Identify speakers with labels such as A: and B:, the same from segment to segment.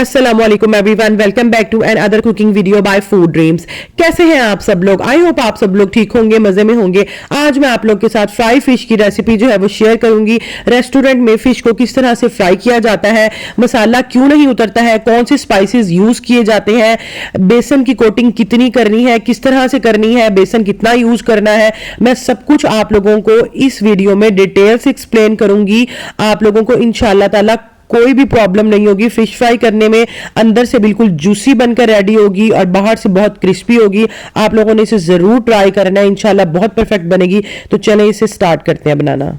A: अस्सलामुअलैकुम everyone, welcome back to another cooking video by food dreams. कैसे हैं आप सब लोग? आई होप आप सब लोग ठीक होंगे, मजे में होंगे। आज मैं आप लोग के साथ फ्राई फिश की रेसिपी जो है वो शेयर करूंगी। रेस्टोरेंट में फिश को किस तरह से फ्राई किया जाता है, मसाला क्यों नहीं उतरता है, कौन से स्पाइसेस यूज किए जाते हैं, बेसन की कोटिंग कितनी करनी है, किस तरह से करनी है, बेसन कितना यूज करना है, मैं सब कुछ आप लोगों को इस वीडियो में डिटेल से एक्सप्लेन करूंगी। आप लोगों को इंशाल्लाह ताला कोई भी प्रॉब्लम नहीं होगी। फिश फ्राई करने में अंदर से बिल्कुल जूसी बनकर रेडी होगी और बाहर से बहुत क्रिस्पी होगी। आप लोगों ने इसे जरूर ट्राई करना है, इंशाल्लाह बहुत परफेक्ट बनेगी। तो चलें इसे स्टार्ट करते हैं बनाना।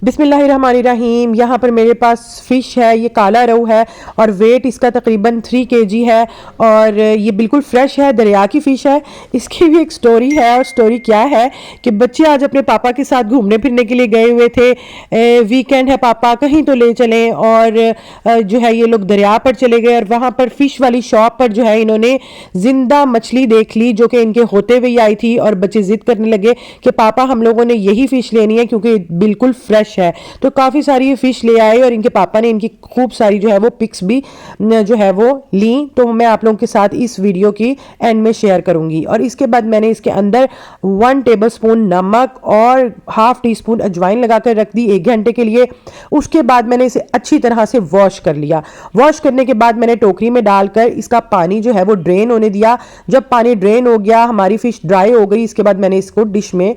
A: बिस्मिल्लाहिर्रहमानिर्रहीम। यहाँ पर मेरे पास फ़िश है, ये काला रोहू है और वेट इसका तकरीबन 3 kg है और ये बिल्कुल फ्रेश है, दरिया की फ़िश है। इसकी भी एक स्टोरी है और स्टोरी क्या है कि बच्चे आज अपने पापा के साथ घूमने फिरने के लिए गए हुए थे। वीकेंड है, पापा कहीं तो ले चलें, और जो है ये लोग दरिया पर चले गए और वहाँ पर फ़िश वाली शॉप पर जो है इन्होंने ज़िंदा मछली देख ली जो कि इनके होते हुए आई थी। और बच्चे ज़िद करने लगे कि पापा हम लोगों ने यही फ़िश लेनी है क्योंकि बिल्कुल फ्रेश है। तो काफी सारी ये फिश ले आए और इनके पापा ने इनकी खूब सारी जो है वो पिक्स भी जो है वो ली। तो मैं आप लोगों के साथ इस वीडियो की एंड में शेयर करूंगी। और इसके बाद मैंने इसके अंदर 1 टेबलस्पून नमक और ½ टीस्पून अजवाइन लगाकर रख दी 1 घंटे के लिए। उसके बाद मैंने इसे अच्छी तरह से वॉश कर लिया। वॉश करने के बाद मैंने टोकरी में डालकर इसका पानी जो है वो ड्रेन होने दिया। जब पानी ड्रेन हो गया, हमारी फिश ड्राई हो गई, इसके बाद मैंने इसको डिश में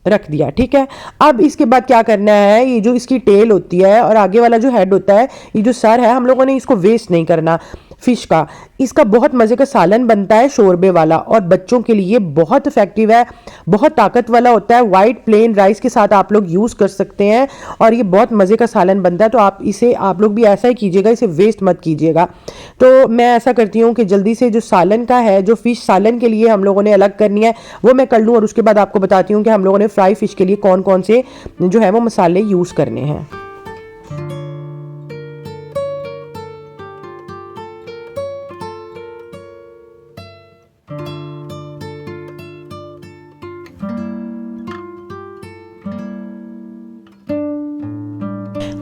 A: रख दिया। ठीक है, अब इसके बाद क्या करना है, ये जो इसकी टेल होती है और आगे वाला जो हेड होता है, ये जो सर है, हम लोगों ने इसको वेस्ट नहीं करना फिश का। इसका बहुत मजे का सालन बनता है शोरबे वाला और बच्चों के लिए बहुत इफेक्टिव है, बहुत ताकत वाला होता है। वाइट प्लेन राइस के साथ आप लोग यूज कर सकते हैं और ये बहुत मजे का सालन बनता है। तो आप लोग भी ऐसा ही कीजिएगा, इसे वेस्ट मत कीजिएगा। तो मैं ऐसा करती हूँ कि जल्दी से जो सालन का है, जो फिश सालन के लिए हम लोगों ने अलग करनी है वो मैं कर लूँ और उसके बाद आपको बताती हूँ कि हम लोगों ने फ्राई फिश के लिए कौन कौन से जो है वो मसाले यूज करने हैं।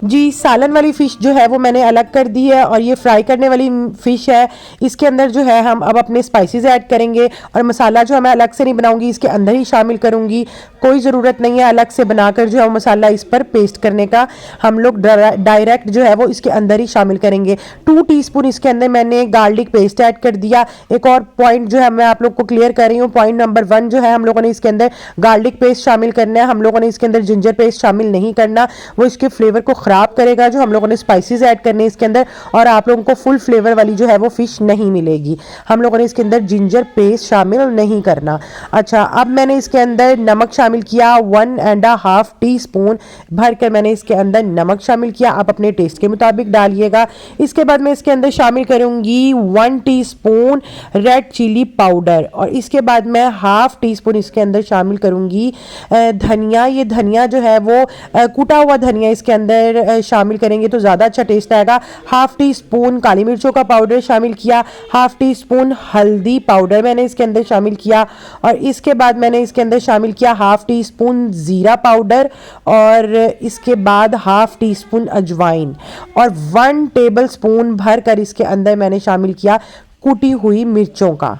A: जी, सालन वाली फ़िश जो है वो मैंने अलग कर दी है और ये फ्राई करने वाली फ़िश है। इसके अंदर जो है हम अब अपने स्पाइसेस ऐड करेंगे और मसाला जो है मैं अलग से नहीं बनाऊंगी, इसके अंदर ही शामिल करूंगी। कोई ज़रूरत नहीं है अलग से बनाकर जो है वो मसाला इस पर पेस्ट करने का, हम लोग डायरेक्ट जो है वो इसके अंदर ही शामिल करेंगे। 2 टीस्पून इसके अंदर मैंने गार्लिक पेस्ट ऐड कर दिया। एक और पॉइंट जो है मैं आप लोग को क्लियर कर रही हूँ, पॉइंट नंबर 1 जो है हम लोगों ने इसके अंदर गार्लिक पेस्ट शामिल करना है। हम लोगों ने इसके अंदर जिंजर पेस्ट शामिल नहीं करना, वो इसके फ्लेवर को खराब करेगा। जो हम लोगों ने स्पाइसेस ऐड करने इसके अंदर, और आप लोगों को फुल फ्लेवर वाली जो है वो फिश नहीं मिलेगी। हम लोगों ने इसके अंदर जिंजर पेस्ट शामिल नहीं करना। अच्छा, अब मैंने इसके अंदर नमक शामिल किया 1.5 टीस्पून भरकर मैंने इसके अंदर नमक शामिल किया। आप अपने टेस्ट के मुताबिक डालिएगा। इसके बाद मैं इसके अंदर शामिल करूंगी 1 टीस्पून रेड चिली पाउडर और इसके बाद मैं ½ टीस्पून इसके अंदर शामिल करूंगी धनिया। ये धनिया जो है वो कूटा हुआ धनिया इसके अंदर शामिल करेंगे तो ज़्यादा अच्छा टेस्ट आएगा। ½ टीस्पून काली मिर्चों का पाउडर शामिल किया, ½ टीस्पून हल्दी पाउडर मैंने इसके अंदर शामिल किया और इसके बाद मैंने इसके अंदर शामिल किया ½ टीस्पून ज़ीरा पाउडर और इसके बाद ½ टीस्पून अजवाइन और 1 टेबलस्पून भरकर इसके अंदर मैंने शामिल किया कुटी हुई मिर्चों का।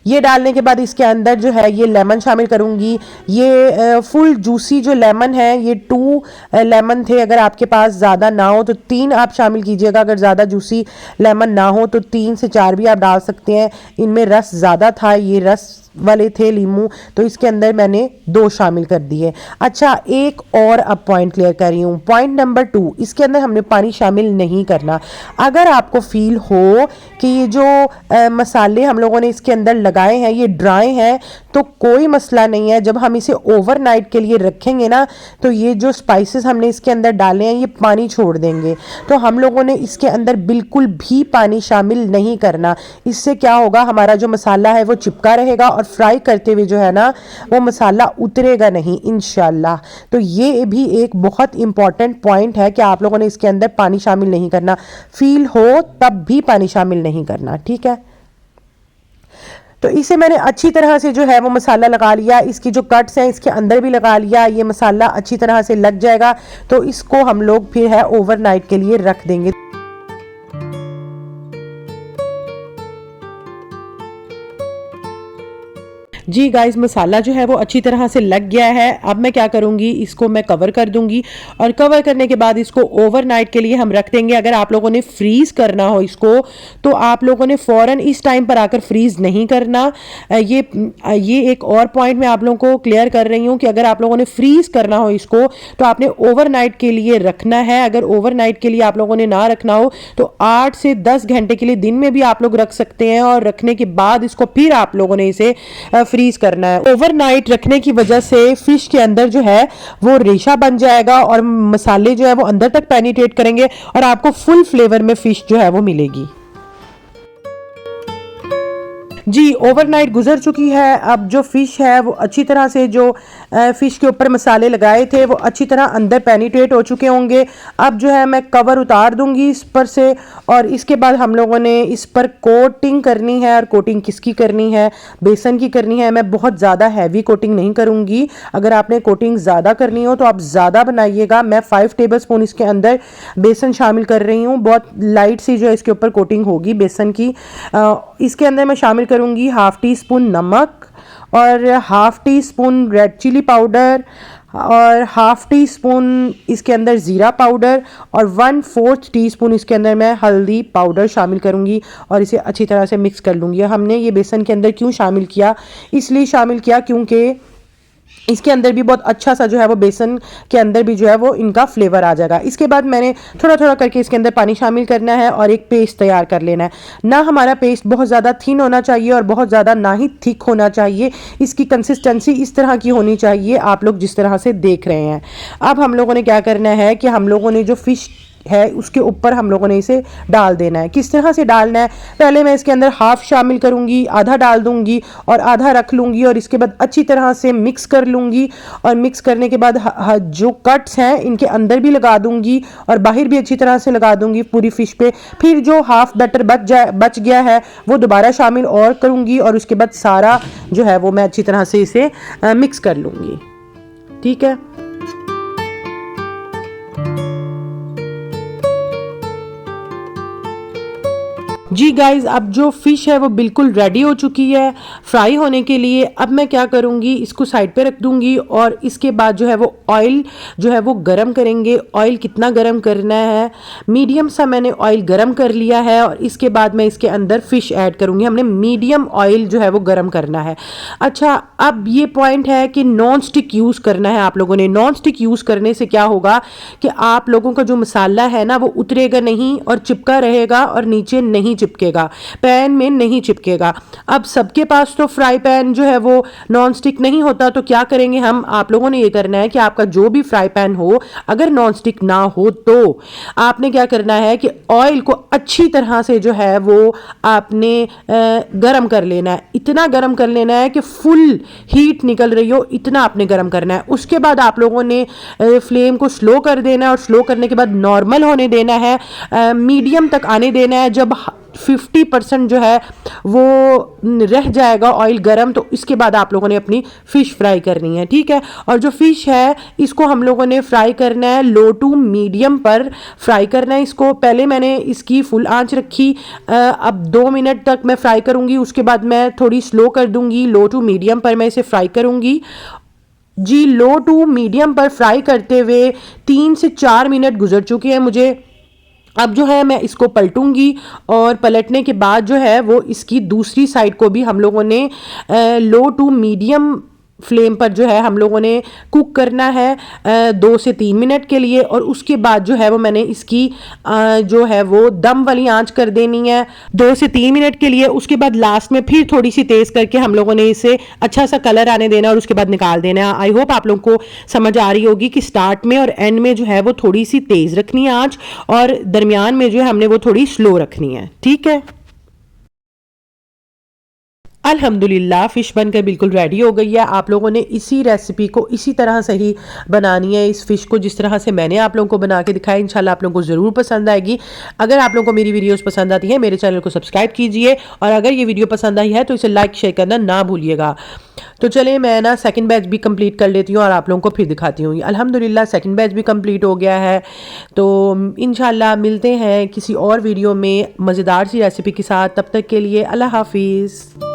A: ये डालने के बाद इसके अंदर जो है ये लेमन शामिल करूंगी। ये फुल जूसी जो लेमन है, ये 2 लेमन थे। अगर आपके पास ज़्यादा ना हो तो 3 आप शामिल कीजिएगा। अगर ज़्यादा जूसी लेमन ना हो तो 3 से 4 भी आप डाल सकते हैं। इनमें रस ज़्यादा था, ये रस वाले थे लीमू, तो इसके अंदर मैंने 2 शामिल कर दिए। अच्छा, एक और अब पॉइंट क्लियर कर रही हूँ, पॉइंट नंबर 2, इसके अंदर हमने पानी शामिल नहीं करना। अगर आपको फील हो कि ये जो मसाले हम लोगों ने इसके अंदर लगाए हैं ये ड्राई हैं तो कोई मसला नहीं है। जब हम इसे ओवरनाइट के लिए रखेंगे ना तो ये जो स्पाइसेस हमने इसके अंदर डाले हैं ये पानी छोड़ देंगे। तो हम लोगों ने इसके अंदर बिल्कुल भी पानी शामिल नहीं करना। इससे क्या होगा, हमारा जो मसाला है वो चिपका रहेगा और फ्राई करते हुए जो है ना वो मसाला उतरेगा नहीं इंशाल्लाह। तो ये भी एक बहुत इंपॉर्टेंट पॉइंट है कि आप लोगों ने इसके अंदर पानी शामिल नहीं करना। फील हो तब भी पानी शामिल नहीं करना, ठीक है। तो इसे मैंने अच्छी तरह से जो है वो मसाला लगा लिया, इसकी जो कट्स हैं इसके अंदर भी लगा लिया, ये मसाला अच्छी तरह से लग जाएगा। तो इसको हम लोग फिर है ओवरनाइट के लिए रख देंगे। जी गाइस, मसाला जो है वो अच्छी तरह से लग गया है। अब मैं क्या करूंगी, इसको मैं कवर कर दूंगी और कवर करने के बाद इसको ओवरनाइट के लिए हम रख देंगे। अगर आप लोगों ने फ्रीज करना हो इसको तो आप लोगों ने फौरन इस टाइम पर आकर फ्रीज नहीं करना। ये एक और पॉइंट मैं आप लोगों को क्लियर कर रही हूँ कि अगर आप लोगों ने फ्रीज करना हो इसको तो आपने ओवरनाइट के लिए रखना है। अगर ओवरनाइट के लिए आप लोगों ने ना रखना हो तो 8 से 10 घंटे के लिए दिन में भी आप लोग रख सकते हैं, और रखने के बाद इसको फिर आप लोगों ने इसे फ्रीज करना है। ओवरनाइट रखने की वजह से फिश के अंदर जो है वो रेशा बन जाएगा और मसाले जो है वो अंदर तक पेनिट्रेट करेंगे और आपको फुल फ्लेवर में फिश जो है वो मिलेगी। जी, ओवरनाइट गुजर चुकी है। अब जो फ़िश है वो अच्छी तरह से, जो फ़िश के ऊपर मसाले लगाए थे वो अच्छी तरह अंदर पेनिट्रेट हो चुके होंगे। अब जो है मैं कवर उतार दूंगी इस पर से, और इसके बाद हम लोगों ने इस पर कोटिंग करनी है। और कोटिंग किसकी करनी है? बेसन की करनी है। मैं बहुत ज़्यादा हैवी कोटिंग नहीं करूँगी। अगर आपने कोटिंग ज़्यादा करनी हो तो आप ज़्यादा बनाइएगा। मैं 5 टेबल स्पून इसके अंदर बेसन शामिल कर रही हूँ। बहुत लाइट सी जो है इसके ऊपर कोटिंग होगी बेसन की। इसके अंदर मैं शामिल करूंगी हाफ टी स्पून नमक और half teaspoon red chilli powder और हाफ टी स्पून इसके अंदर ज़ीरा पाउडर और 1/4 टीस्पून इसके अंदर मैं हल्दी पाउडर शामिल करूंगी और इसे अच्छी तरह से मिक्स कर लूँगी। हमने ये बेसन के अंदर क्यों शामिल किया? इसलिए शामिल किया क्योंकि इसके अंदर भी बहुत अच्छा सा जो है वो बेसन के अंदर भी जो है वो इनका फ्लेवर आ जाएगा। इसके बाद मैंने थोड़ा थोड़ा करके इसके अंदर पानी शामिल करना है और एक पेस्ट तैयार कर लेना है। ना हमारा पेस्ट बहुत ज़्यादा थिन होना चाहिए और बहुत ज़्यादा ना ही थिक होना चाहिए। इसकी कंसिस्टेंसी इस तरह की होनी चाहिए, आप लोग जिस तरह से देख रहे हैं। अब हम लोगों ने क्या करना है कि हम लोगों ने जो फिश है उसके ऊपर हम लोगों ने इसे डाल देना है। किस तरह से डालना है? पहले मैं इसके अंदर हाफ शामिल करूंगी, आधा डाल दूंगी और आधा रख लूंगी और इसके बाद अच्छी तरह से मिक्स कर लूंगी। और मिक्स करने के बाद जो कट्स हैं इनके अंदर भी लगा दूंगी और बाहर भी अच्छी तरह से लगा दूंगी पूरी फिश पे। फिर जो हाफ बैटर बच गया है वो दोबारा शामिल और करूंगी और उसके बाद सारा जो है वो मैं अच्छी तरह से इसे मिक्स कर लूंगी। ठीक है। जी गाइज, अब जो फ़िश है वो बिल्कुल रेडी हो चुकी है फ्राई होने के लिए। अब मैं क्या करूँगी, इसको साइड पे रख दूँगी और इसके बाद जो है वो ऑयल जो है वो गरम करेंगे। ऑयल कितना गरम करना है? मीडियम सा मैंने ऑयल गरम कर लिया है और इसके बाद मैं इसके अंदर फ़िश ऐड करूँगी। हमने मीडियम ऑयल जो है वो गरम करना है। अच्छा, अब ये पॉइंट है कि नॉन स्टिक यूज़ करना है आप लोगों ने। नॉन स्टिक यूज़ करने से क्या होगा कि आप लोगों का जो मसाला है ना वो उतरेगा नहीं और चिपका रहेगा और नीचे नहीं चिपकेगा, पैन में नहीं चिपकेगा। अब सबके पास तो फ्राई पैन जो है वो नॉन स्टिक नहीं होता, तो क्या करेंगे हम? आप लोगों ने ये करना है कि आपका जो भी फ्राई पैन हो, अगर नॉन स्टिक ना हो तो आपने क्या करना है कि ऑयल को अच्छी तरह से जो है वो आपने गरम कर लेना है। इतना गरम कर लेना है कि फुल हीट निकल रही हो, इतना आपने गरम करना है। उसके बाद आप लोगों ने फ्लेम को स्लो कर देना है और स्लो करने के बाद नॉर्मल होने देना है, मीडियम तक आने देना है। जब 50% जो है वो रह जाएगा ऑयल गरम, तो इसके बाद आप लोगों ने अपनी फ़िश फ्राई करनी है। ठीक है। और जो फ़िश है इसको हम लोगों ने फ्राई करना है, लो टू मीडियम पर फ्राई करना है इसको। पहले मैंने इसकी फुल आंच रखी, अब 2 मिनट तक मैं फ्राई करूँगी। उसके बाद मैं थोड़ी स्लो कर दूँगी, लो टू मीडियम पर मैं इसे फ्राई करूँगी। जी, लो टू मीडियम पर फ्राई करते हुए 3 से 4 मिनट गुजर चुके हैं मुझे। अब जो है मैं इसको पलटूंगी और पलटने के बाद जो है वो इसकी दूसरी साइड को भी हम लोगों ने लो टू मीडियम फ्लेम पर जो है हम लोगों ने कुक करना है 2 से 3 मिनट के लिए। और उसके बाद जो है वो मैंने इसकी जो है वो दम वाली आंच कर देनी है 2 से 3 मिनट के लिए। उसके बाद लास्ट में फिर थोड़ी सी तेज़ करके हम लोगों ने इसे अच्छा सा कलर आने देना और उसके बाद निकाल देना है। आई होप आप लोगों को समझ आ रही होगी कि स्टार्ट में और एंड में जो है वो थोड़ी सी तेज़ रखनी है आंच और दरमियान में जो है हमने वो थोड़ी स्लो रखनी है। ठीक है। अल्हम्दुलिल्लाह फ़िश बनकर बिल्कुल रेडी हो गई है। आप लोगों ने इसी रेसिपी को इसी तरह से ही बनानी है, इस फ़िश को जिस तरह से मैंने आप लोगों को बना के दिखाया। इंशाल्लाह आप लोगों को ज़रूर पसंद आएगी। अगर आप लोगों को मेरी वीडियोस पसंद आती हैं, मेरे चैनल को सब्सक्राइब कीजिए और अगर ये वीडियो पसंद आई है तो इसे लाइक शेयर करना ना भूलिएगा। तो चलिए मैं ना सेकंड बैच भी कंप्लीट कर लेती हूँ और आप लोगों को फिर दिखाती हूँ। अल्हम्दुलिल्लाह सेकंड बैच भी कंप्लीट हो गया है। तो इंशाल्लाह मिलते हैं किसी और वीडियो में मज़ेदार सी रेसिपी के साथ। तब तक के लिए अल्लाह हाफ़िज़।